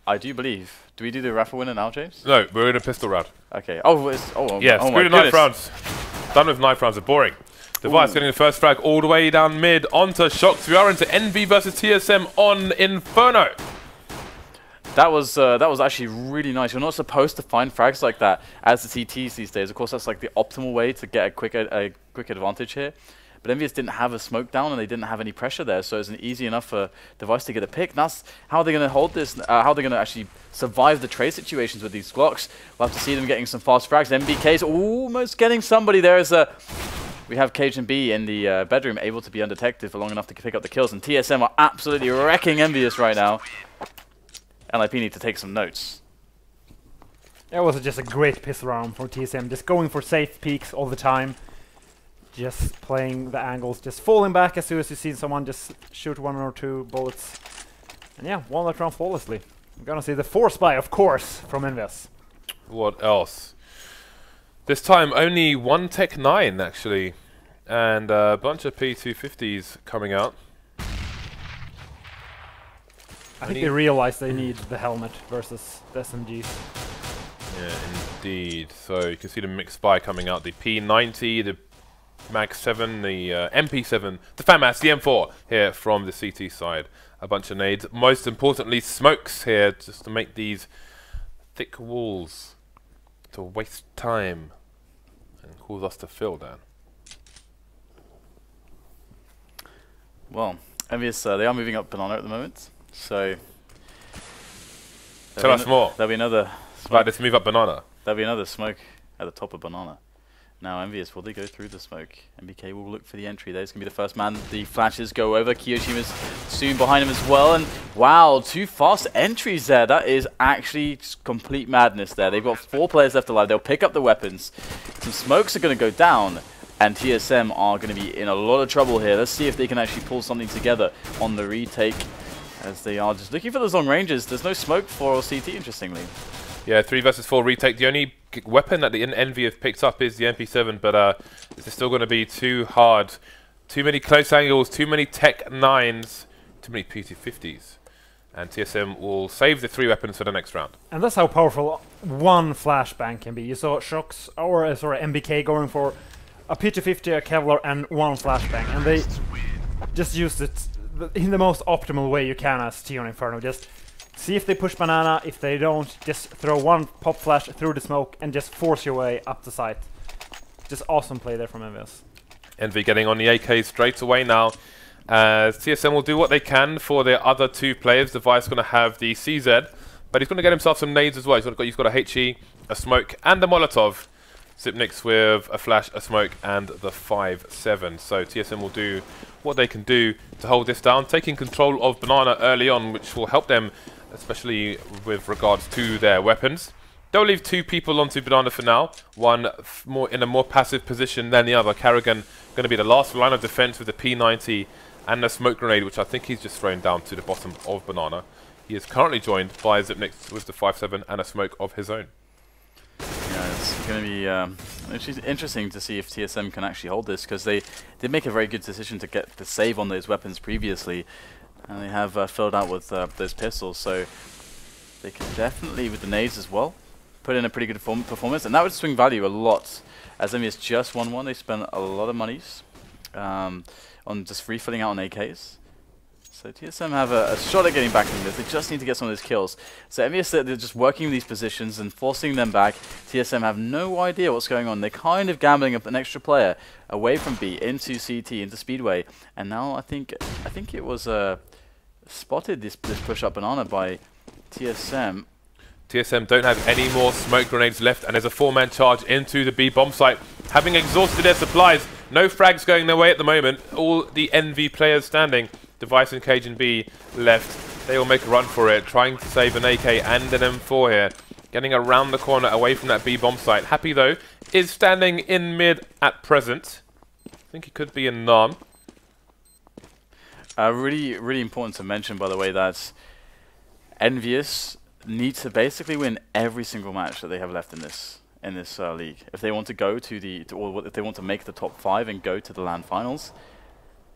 I do believe. Do we do the raffle winner now, James? No, we're in a pistol round. Okay. Oh, it's yeah. Oh Screw the knife rounds. Done with knife rounds are boring. Device getting the first frag all the way down mid onto Shox. We are into NV versus TSM on Inferno. That was actually really nice. You're not supposed to find frags like that as the CTs these days. Of course, that's like the optimal way to get a quick advantage here. But EnVyUs didn't have a smoke down and they didn't have any pressure there, so it's an easy enough for Device to get a pick. And that's how they're going to hold this, how they're going to actually survive the trade situations with these Glocks. We'll have to see them getting some fast frags. NBK's almost getting somebody there. We have cajunb in the bedroom able to be undetected for long enough to pick up the kills, and TSM are absolutely wrecking EnVyUs right now. LIP need to take some notes. It was just a great piss round for TSM, just going for safe peaks all the time. Just playing the angles, just falling back as soon as you see someone just shoot 1 or 2 bullets. And yeah, won that round flawlessly. We're gonna see the force buy, of course, from EnVyUs. What else? This time only 1 Tech 9 actually, and a bunch of P250s coming out. I think they realize they need the helmet versus the SMGs. Yeah, indeed. So you can see the mixed buy coming out, the P90, the Mag 7, the MP7, the FAMAS, the M4 here from the CT side. A bunch of nades. Most importantly, smokes here just to make these thick walls to waste time and cause us to fill down. Well, EnVyUs, they are moving up banana at the moment, so... Tell us more. There'll be another... About this move up banana. There'll be another smoke at the top of banana. Now EnVyUs, will they go through the smoke? NBK will look for the entry. There's going to be the first man. The flashes go over. kioShiMa's soon behind him as well. And wow, 2 fast entries there. That is actually complete madness there. They've got 4 players left alive. They'll pick up the weapons. Some smokes are going to go down. And TSM are going to be in a lot of trouble here. Let's see if they can actually pull something together on the retake. As they are just looking for those long ranges. There's no smoke for CT, interestingly. Yeah, 3 versus 4 retake. The only weapon that the EnVy have picked up is the MP7, but this is still going to be too hard. Too many close angles, too many Tech 9s, too many P250s. And TSM will save the 3 weapons for the next round. And that's how powerful one flashbang can be. You saw Shox, or sorry, NBK going for a P250, a Kevlar, and 1 flashbang. And they just used it in the most optimal way you can as T on Inferno. Just see if they push banana. If they don't, just throw 1 pop flash through the smoke and just force your way up the site. Just awesome play there from EnVyUs. EnVy getting on the AK straight away now. TSM will do what they can for their other 2 players. Device going to have the CZ, but he's going to get himself some nades as well. He's got a HE, a smoke, and a Molotov. Zipniks with a flash, a smoke, and the 5-7. So TSM will do what they can do to hold this down, taking control of banana early on, which will help them, especially with regards to their weapons. They'll leave 2 people onto banana for now, one in a more passive position than the other. karrigan going to be the last line of defense with the P90 and the smoke grenade, which I think he's just thrown down to the bottom of banana. He is currently joined by Zipniks with the 5-7 and a smoke of his own. Yeah, it's going to be interesting to see if TSM can actually hold this, because they did make a very good decision to get the save on those weapons previously, and they have filled out with those pistols, so they can definitely, with the nades as well, put in a pretty good performance, and that would swing value a lot. As EnVyUs just won one, they spent a lot of monies on just refilling out on AKs. So TSM have a shot at getting back in this. They just need to get some of those kills. So EnVyUs, they're just working these positions and forcing them back. TSM have no idea what's going on. They're kind of gambling up an extra player away from B into CT, into Speedway. And now I think it was spotted, this push up banana by TSM. TSM don't have any more smoke grenades left, and there's a 4-man charge into the B bomb site. Having exhausted their supplies, no frags going their way at the moment. All the EnVy players standing. Device and cajunb left. They will make a run for it, trying to save an AK and an M4 here. Getting around the corner away from that B bomb site. Happy though is standing in mid at present. I think he could be in NAM. Really important to mention, by the way, that EnVyUs need to basically win every single match that they have left in this league if they want to go to or if they want to make the top 5 and go to the LAN finals,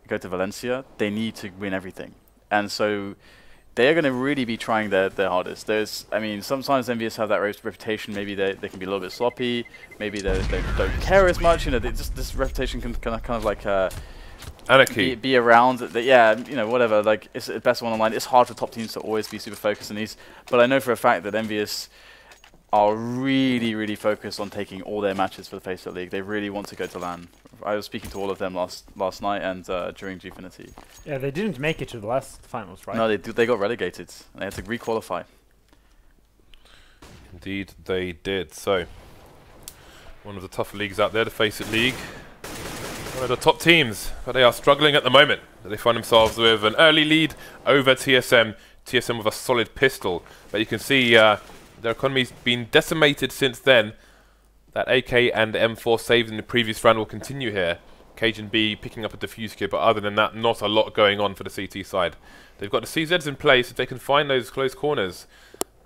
go to Valencia. They need to win everything, and so they're going to really be trying their hardest. I mean, sometimes EnVyUs have that reputation. Maybe they can be a little bit sloppy. Maybe they don't care as much. You know, this reputation can kind of like anarchy. Be around. Yeah, you know, whatever. Like, it's the best one online. It's hard for top teams to always be super focused on these. But I know for a fact that EnVyUs are really focused on taking all their matches for the FACEIT League. They really want to go to LAN. I was speaking to all of them last night and during Gfinity. Yeah, they didn't make it to the last finals, right? No, they got relegated. They had to re-qualify. Indeed, they did. So, one of the tougher leagues out there, the FACEIT League. One of the top teams, but they are struggling at the moment. They find themselves with an early lead over TSM. TSM with a solid pistol. But you can see their economy's been decimated since then. That AK and M4 saved in the previous round will continue here. cajunb picking up a defuse kit, but other than that, not a lot going on for the CT side. They've got the CZs in place. If they can find those close corners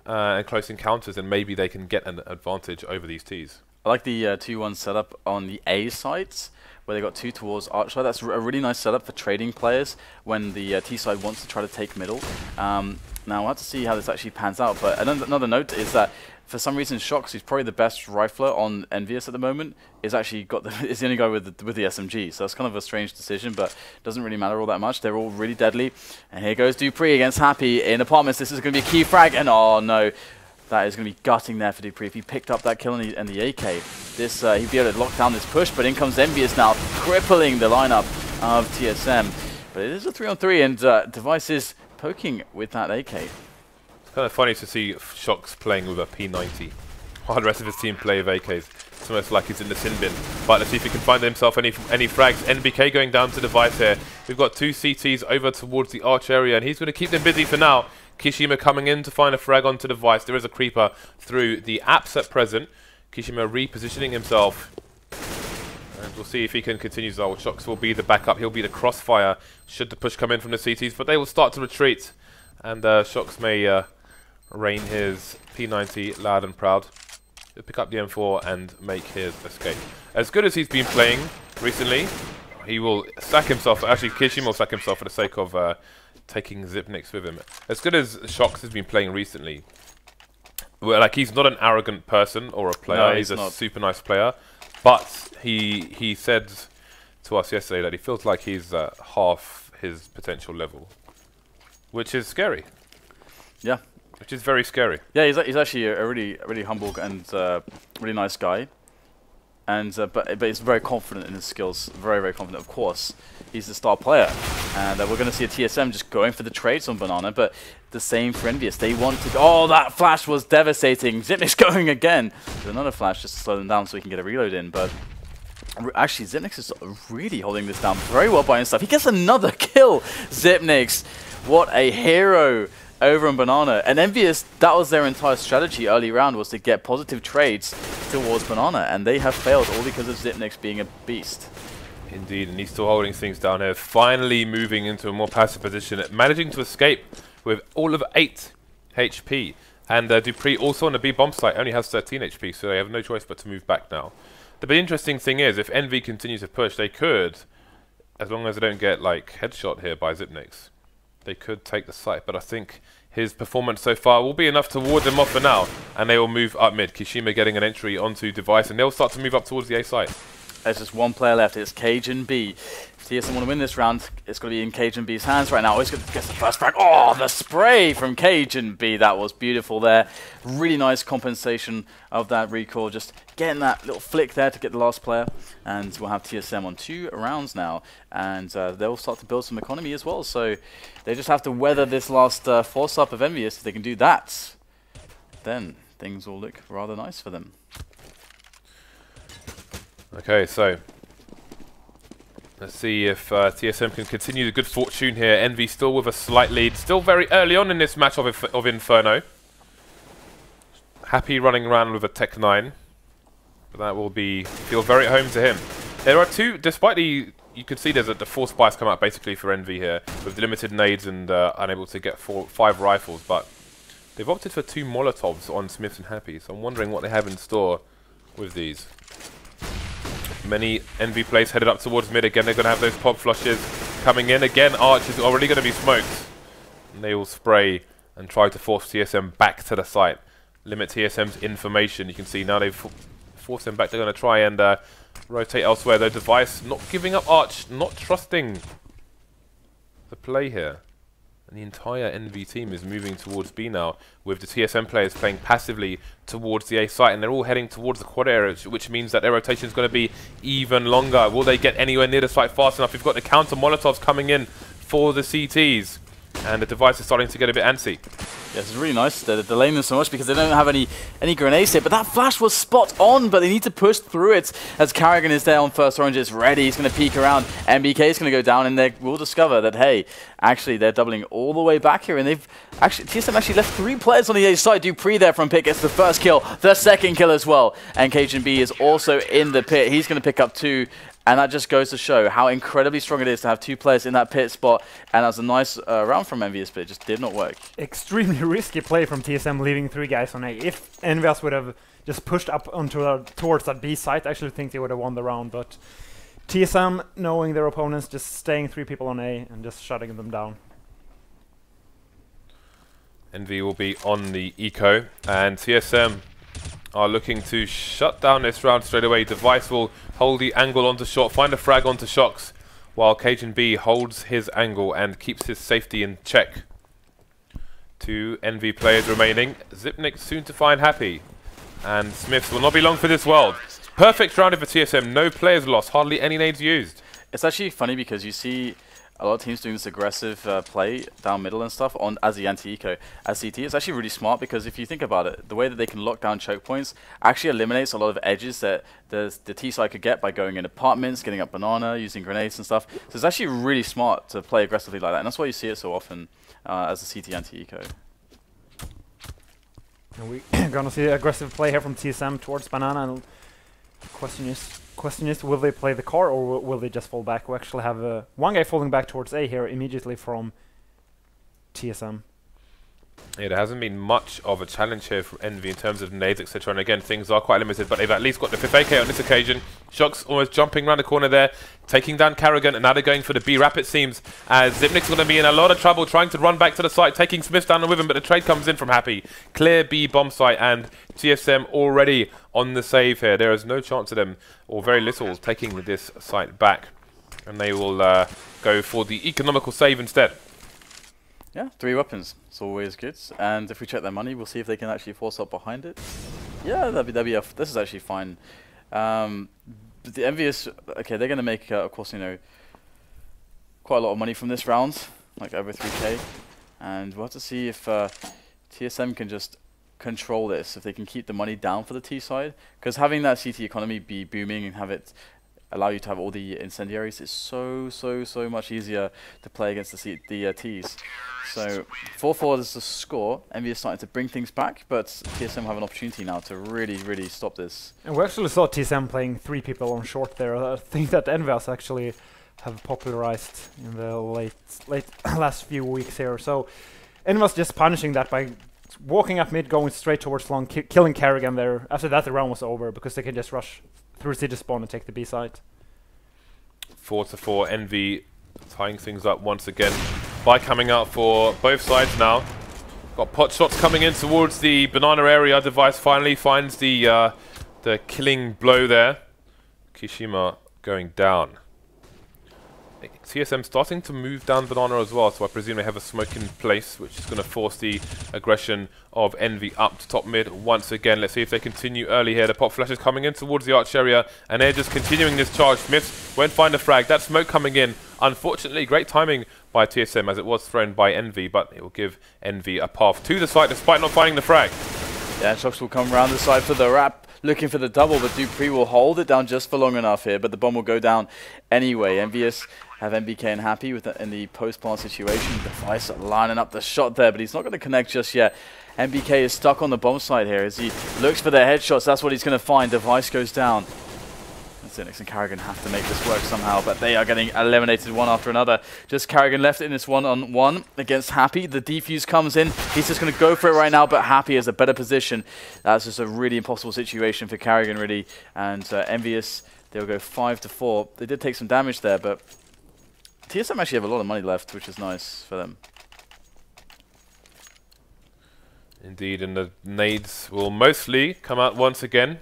and close encounters, then maybe they can get an advantage over these Ts. I like the 2-1 setup on the A sides, where they got 2 towards arch side. That's a really nice setup for trading players when the T side wants to try to take middle. Now we'll have to see how this actually pans out, but another note is that for some reason Shox, who's probably the best rifler on EnVyUs at the moment, is actually is the only guy with the SMG. So that's kind of a strange decision, but doesn't really matter all that much. They're all really deadly. And here goes dupreeh against Happy in apartments. This is going to be a key frag, and oh no. That is going to be gutting there for dupreeh. If he picked up that kill and the AK, he'd be able to lock down this push, but in comes EnVyUs now, crippling the lineup of TSM. But it is a 3-on-3, and Device is poking with that AK. It's kind of funny to see Shox playing with a P90 while the rest of his team play with AKs. It's almost like he's in the sin bin. But let's see if he can find himself any frags. NBK going down to Device here. We've got 2 CTs over towards the arch area, and he's going to keep them busy for now. kioShiMa coming in to find a frag onto Device. There is a creeper through the apps at present. kioShiMa repositioning himself. And we'll see if he can continue. So Shox will be the backup. He'll be the crossfire should the push come in from the CTs. But they will start to retreat. And Shox may rain his P90 loud and proud. He'll pick up the M4 and make his escape. As good as he's been playing recently, he will sack himself. Actually, kioShiMa will sack himself for the sake of taking Xyp9x with him. As good as Shox has been playing recently, well, like, he's not an arrogant person or a player. No, he's a super nice player. But he said to us yesterday that he feels like he's half his potential level, which is scary. Yeah. Which is very scary. Yeah, he's actually a really humble and really nice guy. And but he's very confident in his skills. Very confident, of course. He's the star player. And we're going to see a TSM just going for the trades on Banana, but the same for EnVyUs. They wanted... Oh, that flash was devastating. Xyp9x going again. There's another flash just to slow them down so he can get a reload in, but... Actually, Xyp9x is really holding this down very well by himself. He gets another kill. Xyp9x, what a hero over on Banana. And EnVyUs, that was their entire strategy early round, was to get positive trades towards Banana, and they have failed all because of Xyp9x being a beast. Indeed, and he's still holding things down here, finally moving into a more passive position, managing to escape with all of 8 HP. And dupreeh also on the B bomb site only has 13 HP, so they have no choice but to move back now. The big interesting thing is, if EnVy continues to push, they could, as long as they don't get like headshot here by Xyp9x, they could take the site. But I think his performance so far will be enough to ward them off for now, and they will move up mid. kioShiMa getting an entry onto Device, and they'll start to move up towards the A site. There's just one player left. It's cajunb. If TSM want to win this round, it's going to be in cajunb's hands right now. He's going to get the first frag. Oh, the spray from cajunb. That was beautiful there. Really nice compensation of that recoil. Just getting that little flick there to get the last player. And we'll have TSM on 2 rounds now. And they'll start to build some economy as well. So they just have to weather this last force-up of EnVyUs. If they can do that, then things will look rather nice for them. Okay, so let's see if TSM can continue the good fortune here. EnVy still with a slight lead. Still very early on in this match of Inferno. Happy running around with a Tech 9. But that will feel very at home to him. There are 2, despite you can see there's the 4 spies come out basically for EnVy here, with limited nades and unable to get 5 rifles. But they've opted for 2 Molotovs on SmithZz and Happy, so I'm wondering what they have in store with these. Many EnVy plays headed up towards mid again. They're going to have those pop flushes coming in. Again, Arch is already going to be smoked. And they will spray and try to force TSM back to the site. Limit TSM's information. You can see now they've forced them back. They're going to try and rotate elsewhere. Though Device not giving up Arch, not trusting the play here. And the entire NV team is moving towards B now, with the TSM players playing passively towards the A site, and they're all heading towards the quad area, which means that their rotation is going to be even longer. Will they get anywhere near the site fast enough? We've got the counter Molotovs coming in for the CTs, and the Device is starting to get a bit antsy. Yes, it's really nice. They're delaying them so much because they don't have any grenades here. But that flash was spot on, but they need to push through it as karrigan is there on first orange. It's ready. He's going to peek around. NBK is going to go down, and they will discover that, hey, actually, they're doubling all the way back here. And they've actually, TSM actually left 3 players on the A side. dupreeh there from pit gets the first kill, the second kill as well. And cajunb is also in the pit. He's going to pick up 2. And that just goes to show how incredibly strong it is to have 2 players in that pit spot. And that was a nice round from EnVyUs, but it just did not work. Extremely risky play from TSM, leaving 3 guys on A. If EnVyUs would have just pushed up onto towards that B site, I actually think they would have won the round. But TSM, knowing their opponents, just staying 3 people on A and just shutting them down. EnVy will be on the eco, and TSM are looking to shut down this round straight away. Device will hold the angle onto shot, find a frag onto Shox, while cajunb holds his angle and keeps his safety in check. 2 NV players remaining. Zipnik soon to find happy, and SmithZz will not be long for this world. Perfect round for TSM, no players lost, hardly any nades used. It's actually funny because you see a lot of teams doing this aggressive play down middle and stuff on as the anti-eco. As CT, it's actually really smart because if you think about it, the way that they can lock down choke points actually eliminates a lot of edges that the T side could get by going in apartments, getting up banana, using grenades and stuff. So it's actually really smart to play aggressively like that, and that's why you see it so often as a CT anti-eco. And we're gonna see aggressive play here from TSM towards banana. And question is, will they play the car or will they just fall back? We actually have 1 guy falling back towards A here immediately from TSM. Yeah, there hasn't been much of a challenge here from EnVy in terms of nades, etc. And again, things are quite limited, but they've at least got the 5th AK on this occasion. Shox almost jumping around the corner there, taking down karrigan, and now they're going for the B wrap, it seems, as Zipnik's going to be in a lot of trouble trying to run back to the site, taking SmithZz down with him, but the trade comes in from Happy. Clear B bomb site, and TSM already on the save here. There is no chance of them, or very little, taking this site back. And they will go for the economical save instead. Yeah, 3 weapons. It's always good. And if we check their money, we'll see if they can actually force up behind it. Yeah, this is actually fine. The EnVyUs, okay, they're going to make, of course, you know, quite a lot of money from this round, like over 3k. And we'll have to see if TSM can just control this, if they can keep the money down for the T side. Because having that CT economy be booming and have it allow you to have all the incendiaries is so much easier to play against the Ts. So 4-4 is the score. EnVy is starting to bring things back, but TSM have an opportunity now to really stop this. And we actually saw TSM playing 3 people on short there. I think that EnVyUs actually have popularized in the late last few weeks here. So EnVyUs just punishing that by walking up mid, going straight towards long, killing karrigan there. After that, the round was over because they can just rush through city spawn and take the B site. 4-4, EnVy tying things up once again by coming out for both sides now. Got pot shots coming in towards the banana area. Device finally finds the killing blow there. kioShiMa going down. TSM starting to move down banana as well, so I presume they have a smoke in place, which is going to force the aggression of EnVy up to top mid once again. Let's see if they continue early here. The pop flash is coming in towards the arch area, and they're just continuing this charge. SmithZz won't find a frag. That smoke coming in. Unfortunately, great timing by TSM as it was thrown by EnVy, but it will give EnVy a path to the site despite not finding the frag. Yeah, Shox will come around the side for the wrap, looking for the double, but dupreeh will hold it down just for long enough here, but the bomb will go down anyway. EnVyUs have NBK and Happy with in the post-plant situation. Device lining up the shot there, but he's not going to connect just yet. NBK is stuck on the bomb side here as he looks for the headshots. That's what he's going to find. Device goes down. Zinix and karrigan have to make this work somehow, but they are getting eliminated one after another. Just karrigan left in this one-on-one against Happy. The defuse comes in. He's just going to go for it right now, but Happy has a better position. That's just a really impossible situation for karrigan, really. And EnVyUs, they'll go 5-4. They did take some damage there, but TSM actually have a lot of money left, which is nice for them. Indeed, and the nades will mostly come out once again.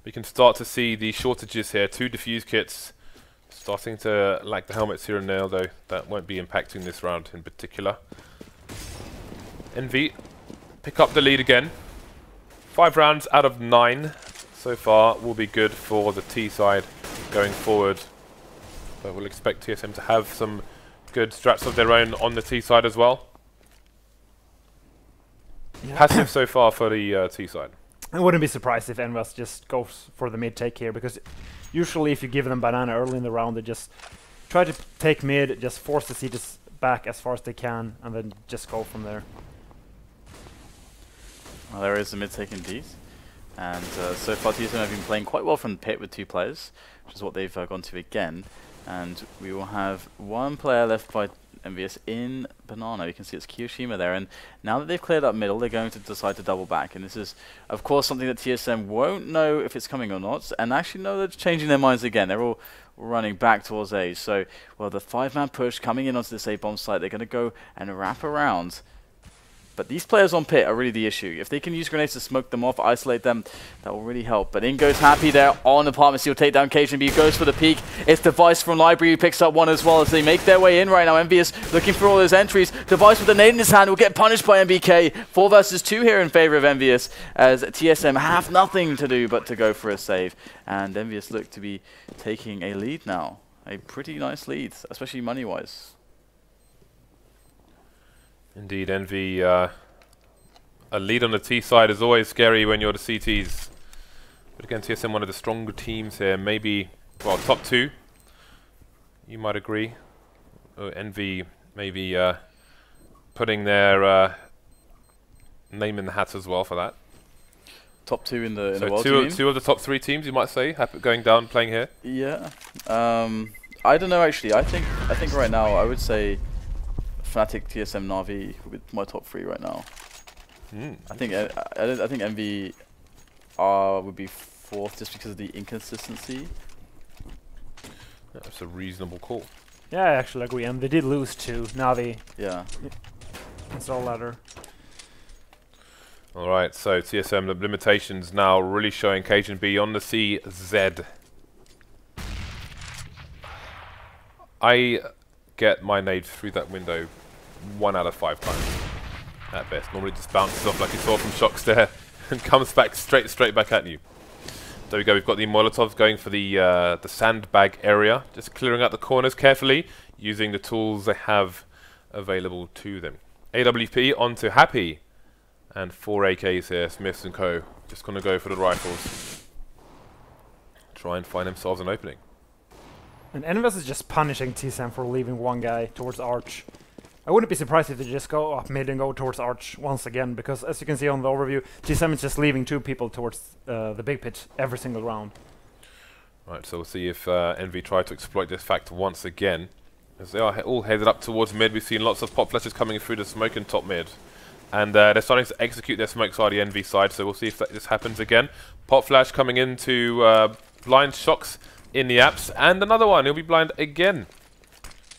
We can start to see the shortages here. 2 defuse kits. Starting to lack the helmets here and there, though that won't be impacting this round in particular. EnVy pick up the lead again. 5 rounds out of 9 so far will be good for the T side going forward. But we'll expect TSM to have some good strats of their own on the T side as well. Yeah. Passive so far for the T side. I wouldn't be surprised if EnVyUs just goes for the mid take here, because usually if you give them banana early in the round, they just try to take mid, just force the CTs back as far as they can, and then just go from there. Well, there is the mid take indeed. And so far TSM have been playing quite well from the pit with 2 players, which is what they've gone to again. And we will have 1 player left by EnVyUs in banana. You can see it's kioShiMa there, and now that they've cleared up middle, they're going to decide to double back, and this is of course something that TSM won't know if it's coming or not, and actually no, they're changing their minds again. They're all running back towards A. So, well, the 5-man push coming in onto this A bomb site, they're going to go and wrap around. But these players on pit are really the issue. If they can use grenades to smoke them off, isolate them, that will really help. But in goes Happy there on Apartments. He'll take down cajunb. He goes for the peek. It's Device from Library who picks up 1 as well as they make their way in right now. EnVyUs looking for all those entries. Device with the nade in his hand will get punished by NBK. 4 versus 2 here in favor of EnVyUs, as TSM have nothing to do but to go for a save. And EnVyUs look to be taking a lead now. A pretty nice lead, especially money-wise. Indeed, EnVy, a lead on the T side is always scary when you're the CTs. But again, TSM one of the stronger teams here. Maybe, well, top 2. You might agree. EnVy maybe putting their name in the hat as well for that. Top 2 in the so world. two of the top 3 teams, you might say, going down playing here. Yeah. I don't know actually. I think right now I would say Fnatic, TSM, Na'Vi would be my top 3 right now. I think EnVy would be 4th just because of the inconsistency. That's a reasonable call. Yeah, I actually agree. And they did lose to Na'Vi. Yeah. It's all ladder. All right, so TSM, the limitations now really showing cajunb on the CZ. I get my nade through that window 1 out of 5 times at best. Normally just bounces off like you saw from Shox there and comes back straight back at you. There we go, we've got the Molotovs going for the sandbag area, just clearing out the corners carefully using the tools they have available to them. AWP onto Happy, and 4 AKs here, SmithZz and co. Just going to go for the rifles. Try and find themselves an opening. And EnVyUs is just punishing TSM for leaving 1 guy towards Arch. I wouldn't be surprised if they just go up mid and go towards Arch once again, because as you can see on the overview, TSM is just leaving 2 people towards the big pit every single round. Right, so we'll see if EnVy try to exploit this fact once again. As they are all headed up towards mid, we've seen lots of pop flashes coming through the smoke in top mid. And they're starting to execute their smokes on the EnVy side, so we'll see if this happens again. Pop flash coming into blind Shox in the apps, and another one, he'll be blind again.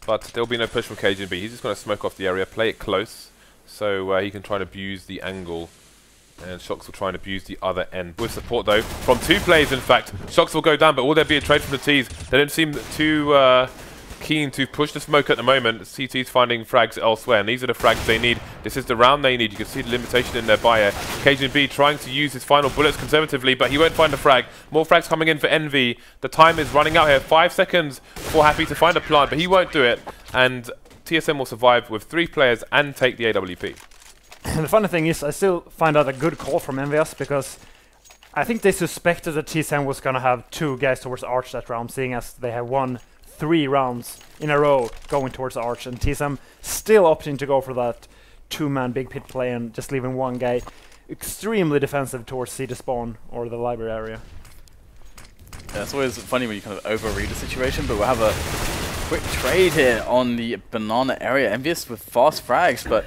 But there'll be no push from cajunb. He's just going to smoke off the area, play it close, so he can try and abuse the angle. And Shox will try and abuse the other end. With support though, from 2 players in fact. Shox will go down, but will there be a trade from the Ts? They don't seem too keen to push the smoke at the moment. CT's finding frags elsewhere, and these are the frags they need. This is the round they need. You can see the limitation in their buyer. cajunb trying to use his final bullets conservatively, but he won't find a frag. More frags coming in for EnVy. The time is running out here. 5 seconds for Happy to find a plant, but he won't do it. And TSM will survive with 3 players and take the AWP. And the funny thing is, I still find that a good call from EnVyUs, because I think they suspected that TSM was going to have 2 guys towards Arch that round, seeing as they have won 3 rounds in a row going towards Arch, and TSM still opting to go for that 2-man big pit play and just leaving 1 guy extremely defensive towards CT spawn or the library area. Yeah, it's always funny when you kind of overread the situation, but we'll have a quick trade here on the banana area. EnVyUs with fast frags, but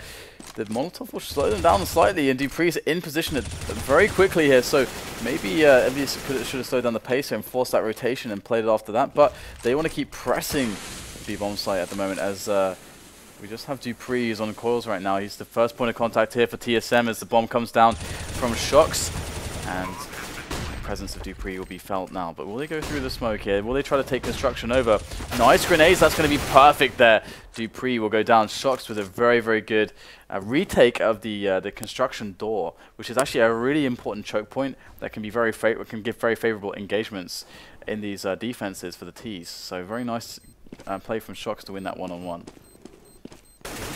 the Molotov will slow them down slightly, and dupreeh's in position very quickly here, so maybe EnVyUs should have slowed down the pace here and forced that rotation and played it after that, but they want to keep pressing the B-bomb site at the moment, as We just have dupreeh who's on coils right now. He's the first point of contact here for TSM as the bomb comes down from Shox. And the presence of dupreeh will be felt now. But will they go through the smoke here? Will they try to take construction over? Nice grenades. That's going to be perfect there. dupreeh will go down. Shox with a very, very good retake of the construction door, which is actually a really important choke point that can be can give very favorable engagements in these defenses for the T's. So very nice play from Shox to win that one-on-one.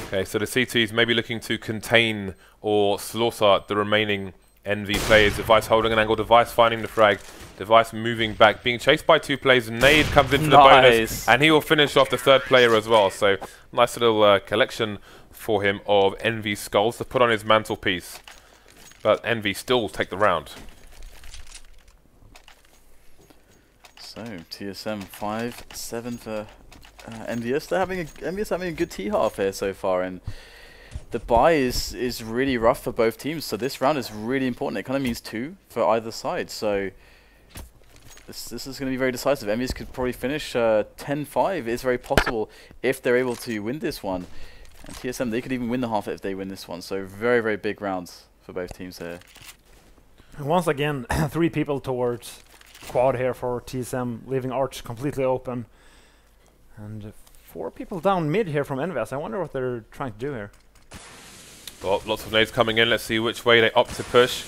Okay, so the CTs maybe looking to contain or slaughter the remaining EnVy players. Device holding an angle, Device finding the frag, Device moving back, being chased by 2 players. Nade comes into the bonus, and he will finish off the 3rd player as well. So nice little collection for him of EnVy skulls to put on his mantelpiece. But EnVy still take the round. So TSM 5-7 for EnVyUs. EnVyUs having a good T-half here so far, and the buy is really rough for both teams. So this round is really important. It kind of means 2 for either side. So this is going to be very decisive. EnVyUs could probably finish 10-5. It's very possible if they're able to win this one. And TSM, they could even win the half if they win this one. So very, very big rounds for both teams here. And once again, 3 people towards quad here for TSM, leaving Arch completely open. And 4 people down mid here from EnVyUs. I wonder what they're trying to do here. Well, lots of nades coming in. Let's see which way they opt to push.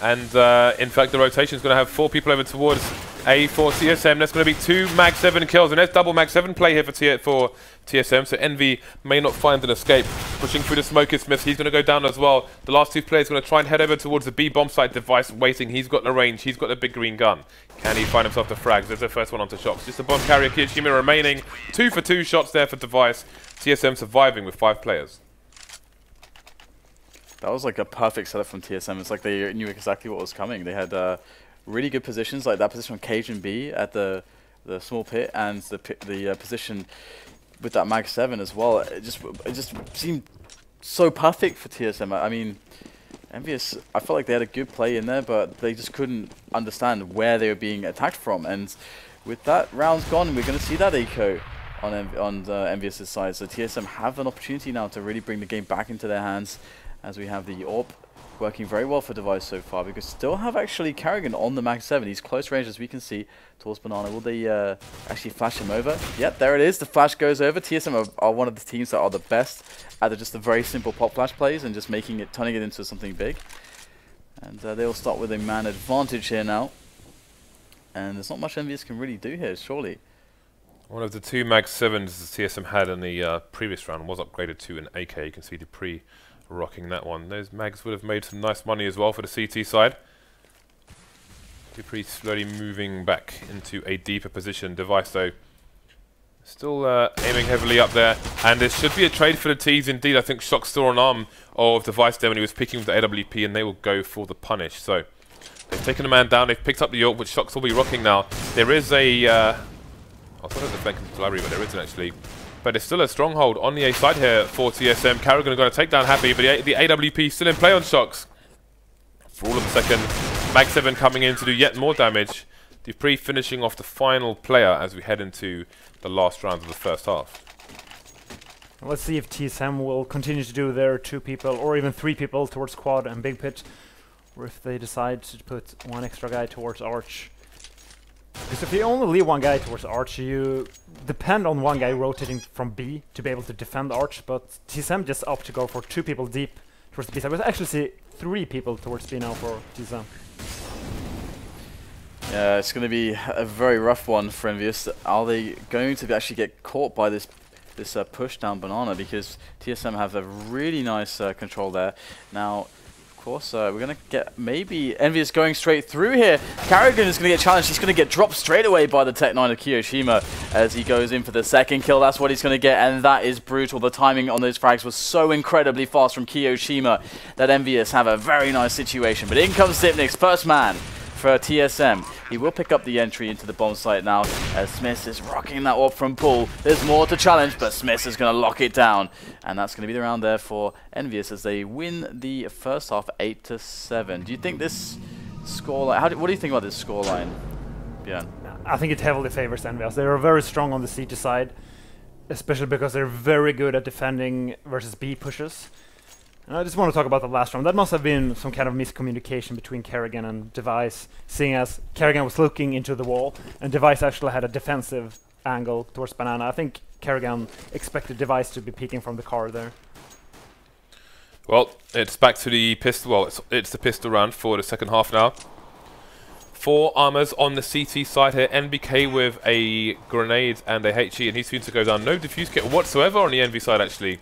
And in fact, the rotation is going to have 4 people over towards A for TSM. That's going to be 2 Mag 7 kills, and that's double Mag 7 play here for TSM. So EnVy may not find an escape. Pushing through the smoke is SmithZz. He's going to go down as well. The last 2 players are going to try and head over towards the B bomb site. Device waiting. He's got the range. He's got the big green gun. Can he find himself the frags? There's the first one onto Shox. Just a bomb carrier. kioShiMa remaining. 2 for 2 shots there for Device. TSM surviving with 5 players. That was like a perfect setup from TSM. It's like they knew exactly what was coming. They had really good positions, like that position on cajunb at the small pit, and the position with that Mag 7 as well. It just seemed so perfect for TSM. I mean, EnVyUs, I felt like they had a good play in there, but they just couldn't understand where they were being attacked from. And with that round gone, we're going to see that echo on EnVyUs' side. So TSM have an opportunity now to really bring the game back into their hands, as we have the AWP working very well for Device so far, because still have actually karrigan on the Mag 7. He's close range, as we can see, towards Banana. Will they actually flash him over? Yep, there it is. The flash goes over. TSM are one of the teams that are the best at just the very simple pop flash plays and just turning it into something big. And they will start with a man advantage here now. And there's not much EnVyUs can really do here, surely. One of the 2 Mag 7s the TSM had in the previous round was upgraded to an AK. You can see dupreeh rocking that one. Those mags would have made some nice money as well for the CT side. dupreeh slowly moving back into a deeper position. Device though still aiming heavily up there, and there should be a trade for the T's indeed. I think Shox saw an arm of Device there when he was picking with the AWP, and they will go for the punish. So they've taken a man down, they've picked up the AWP, which Shox will be rocking now. There is a I thought there was a flank into the library, but there isn't actually. But there's still a stronghold on the A side here for TSM. karrigan are going to take down Happy, but the AWP still in play on Shox. For all of a second, Mag 7 coming in to do yet more damage. dupreeh finishing off the final player as we head into the last round of the first half. Let's see if TSM will continue to do their 2 people or even 3 people towards quad and big pit, or if they decide to put 1 extra guy towards Arch. Because if you only leave 1 guy towards Arch, you depend on 1 guy rotating from B to be able to defend Arch, but TSM just opt to go for 2 people deep towards the B side. We actually see 3 people towards B now for TSM. Yeah, it's going to be a very rough one for EnVyUs. Are they going to actually get caught by this push down Banana? Because TSM have a really nice control there. Now, of course, we're going to get maybe EnVyUs going straight through here. karrigan is going to get challenged. He's going to get dropped straight away by the Tech 9 of kioShiMa as he goes in for the 2nd kill. That's what he's going to get, and that is brutal. The timing on those frags was so incredibly fast from kioShiMa that EnVyUs have a very nice situation. But in comes Zipnik's first man for TSM. He will pick up the entry into the bomb site now as SmithZz is rocking that AWP from Pool. There's more to challenge, but SmithZz is going to lock it down. And that's going to be the round there for EnVyUs as they win the first half 8-7. Do you think this scoreline, what do you think about this scoreline, Björn? I think it heavily favors EnVyUs. They are very strong on the CT side. especially because they're very good at defending versus B pushes. And I just want to talk about the last round. That must have been some kind of miscommunication between karrigan and Device, seeing as karrigan was looking into the wall, and Device actually had a defensive angle towards Banana. I think karrigan expected Device to be peeking from the car there. Well, it's back to the pistol. Well, it's the pistol round for the second half now. 4 armors on the CT side here. NBK with a grenade and a HE, and he's soon to go down. No defuse kit whatsoever on the NV side, actually.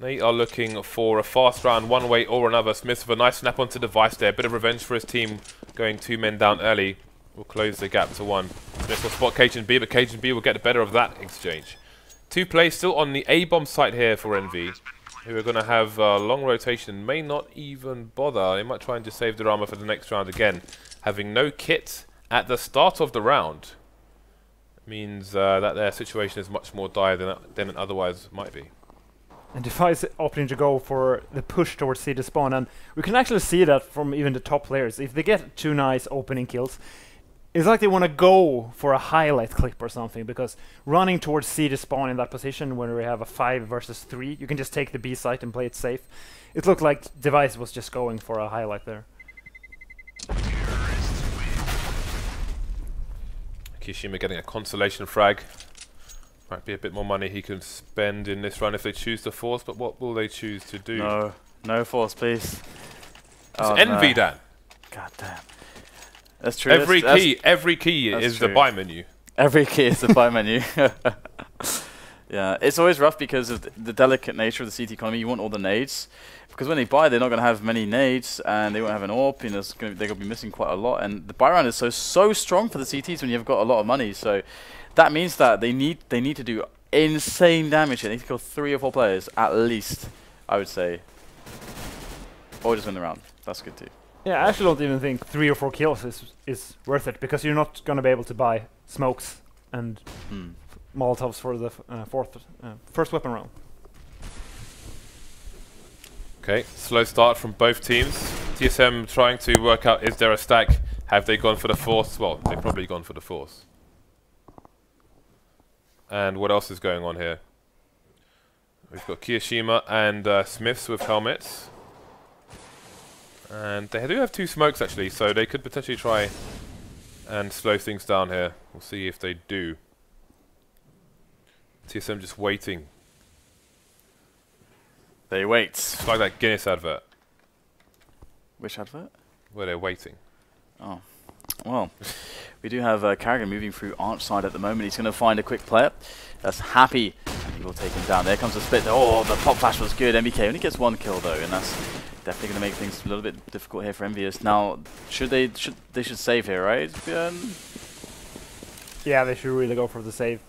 They are looking for a fast round one way or another. SmithZz with a nice snap onto Device there. A bit of revenge for his team, going 2 men down early. Will close the gap to 1. SmithZz will spot cajunb, but cajunb will get the better of that exchange. 2 plays still on the A-bomb site here for NV, who are going to have long rotation. May not even bother. They might try and just save their armor for the next round again. Having no kit at the start of the round means that their situation is much more dire than it otherwise might be. And Device opting to go for the push towards C to spawn, and we can actually see that from even the top players. If they get 2 nice opening kills, it's like they want to go for a highlight clip or something, because running towards C to spawn in that position when we have a 5 versus 3, you can just take the B site and play it safe. It looked like Device was just going for a highlight there. kioShiMa getting a consolation frag. Might be a bit more money he can spend in this run if they choose to force, but what will they choose to do? No, no force, please. It's Envy, no. Dan. God damn. That's true. Every key is true. the buy menu. Every key is the buy menu. Yeah, it's always rough because of the delicate nature of the CT economy. You want all the nades, because when they buy, they're not going to have many nades, and they won't have an AWP. You know, they're going to be missing quite a lot. And the buy round is so strong for the CTs when you've got a lot of money. So that means that they need to do insane damage. They need to kill 3 or 4 players at least, I would say, or just win the round. That's good too. Yeah, I actually don't even think 3 or 4 kills is worth it, because you're not going to be able to buy smokes and Molotovs for the first weapon round. Okay, slow start from both teams. TSM trying to work out, is there a stack? Have they gone for the force? Well, they've probably gone for the force. And what else is going on here? We've got kioShiMa and SmithZz with helmets. And they do have 2 smokes actually, so they could potentially try and slow things down here. We'll see if they do. TSM just waiting. They wait. It's like that Guinness advert. Which advert? Where they're waiting. Oh. Well, we do have karrigan moving through Arch side at the moment. He's going to find a quick player that's happy. He will take him down. There comes the split. Oh, the pop flash was good. NBK only gets 1 kill though, and that's definitely going to make things a little bit difficult here for EnVyUs. Now, they should save here, right? Yeah, they should really go for the save.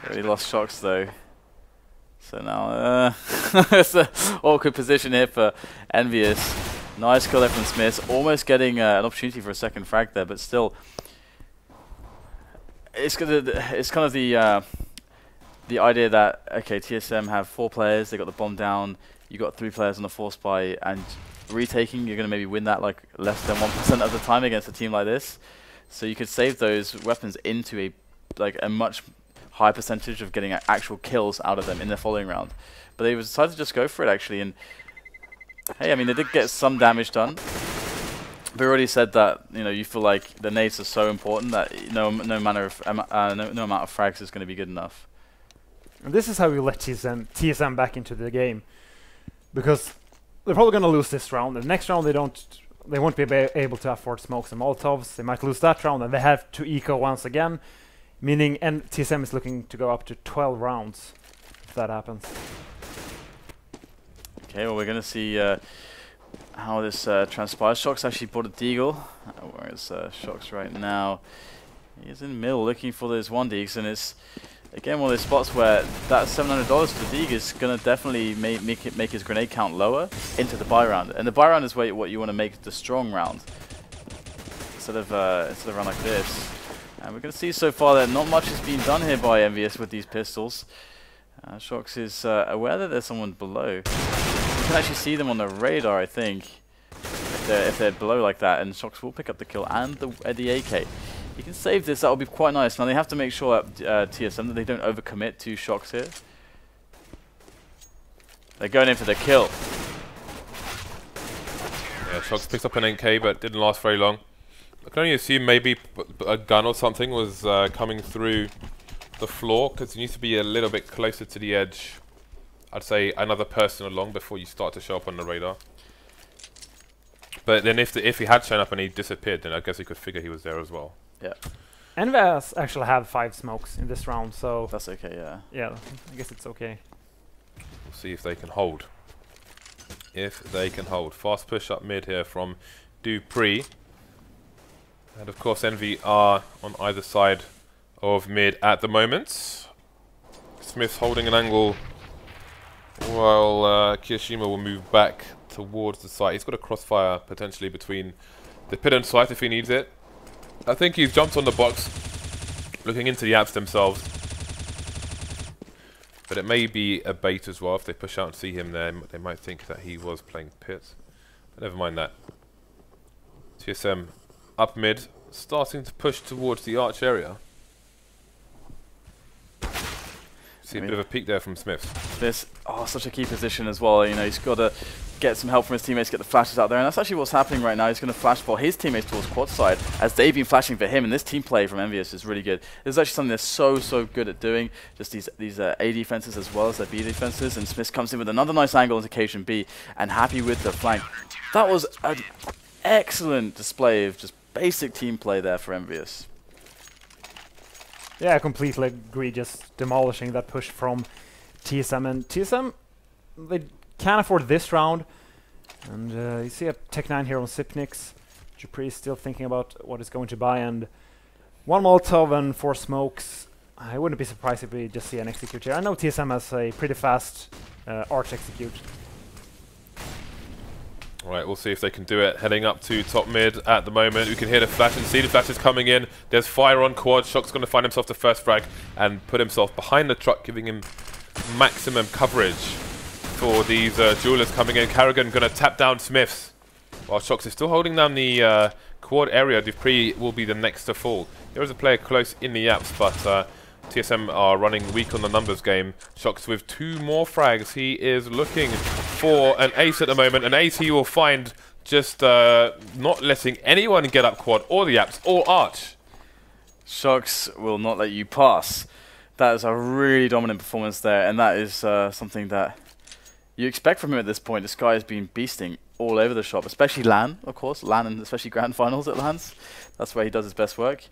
Already lost Shox though. So now it's an awkward position here for EnVyUs. Nice kill there from SmithZz, almost getting an opportunity for a second frag there, but still, it's kind of the idea that, okay, TSM have 4 players, they got the bomb down, you got 3 players on the force buy, and retaking, you're going to maybe win that like less than 1% of the time against a team like this. So you could save those weapons into a much higher percentage of getting actual kills out of them in the following round. But they decided to just go for it actually, and hey, I mean, they did get some damage done. We already said that, you know, you feel like the nades are so important that no amount of frags is going to be good enough. And this is how you let TSM back into the game, because they're probably going to lose this round. The next round they won't be able to afford smokes and Molotovs. They might lose that round, and they have to eco once again, meaning TSM is looking to go up to 12 rounds if that happens. Okay, well, we're going to see how this transpires. Shox actually bought a deagle. Where is Shox right now? He's in the middle looking for those 1-deags, and it's, again, one of those spots where that $700 for the deag is going to definitely make his grenade count lower into the buy round. And the buy round is what you want to make the strong round, instead of a round like this. And we're going to see so far that not much has been done here by EnVyUs with these pistols. Shox is aware that there's someone below. You can actually see them on the radar, I think, if they're below like that, and Shox will pick up the kill and the AK. you can save this, that would be quite nice. Now they have to make sure at TSM that they don't overcommit to Shox here. They're going in for the kill. Yeah, Shox picks up an NK, but didn't last very long. I can only assume maybe a gun or something was coming through the floor, because you need to be a little bit closer to the edge. I'd say another person along before you start to show up on the radar. But then if he had shown up and he disappeared, then I guess you could figure he was there as well. Yeah. EnVyUs actually have 5 smokes in this round, so... That's okay, yeah. Yeah, I guess it's okay. We'll see if they can hold. If they can hold. Fast push up mid here from dupreeh. And of course Envy are on either side of mid at the moment. SmithZz holding an angle while kioShiMa will move back towards the site. He's got a crossfire potentially between the pit and site if he needs it. I think he's jumped on the box, looking into the apps themselves. But it may be a bait as well. If they push out and see him there, they might think that he was playing pit. But never mind that. TSM up mid, starting to push towards the arch area. See a bit of a peek there from SmithZz. This, such a key position as well. You know, he's got to get some help from his teammates, get the flashes out there, and that's actually what's happening right now. He's going to flash for his teammates towards quad side as they've been flashing for him, and this team play from EnVyUs is really good. This is actually something they're so good at doing, just these A defenses as well as their B defenses, and SmithZz comes in with another nice angle into cajunb, and happy with the flank. That was an excellent display of just basic team play there for EnVyUs. Yeah, I completely agree, just demolishing that push from TSM. And TSM, they can't afford this round. And you see a Tech9 here on Sipnix. dupreeh is still thinking about what he's going to buy. And 1 Molotov and 4 smokes. I wouldn't be surprised if we just see an execute here. I know TSM has a pretty fast arch execute. Alright, we'll see if they can do it. Heading up to top mid at the moment. We can hear the flash and see the flashes coming in. There's fire on quad. Shox going to find himself the first frag and put himself behind the truck, giving him maximum coverage for these duelists coming in. karrigan going to tap down SmithZz. While Shox is still holding down the quad area, dupreeh will be the next to fall. There is a player close in the apps, but TSM are running weak on the numbers game. Shox with 2 more frags. He is looking for an ace at the moment. An ace he will find, just not letting anyone get up quad or the apps or arch. Shox will not let you pass. That is a really dominant performance there, and that is something that you expect from him at this point. This guy has been beasting all over the shop, especially LAN, of course. LAN and especially grand finals at LANs. That's where he does his best work.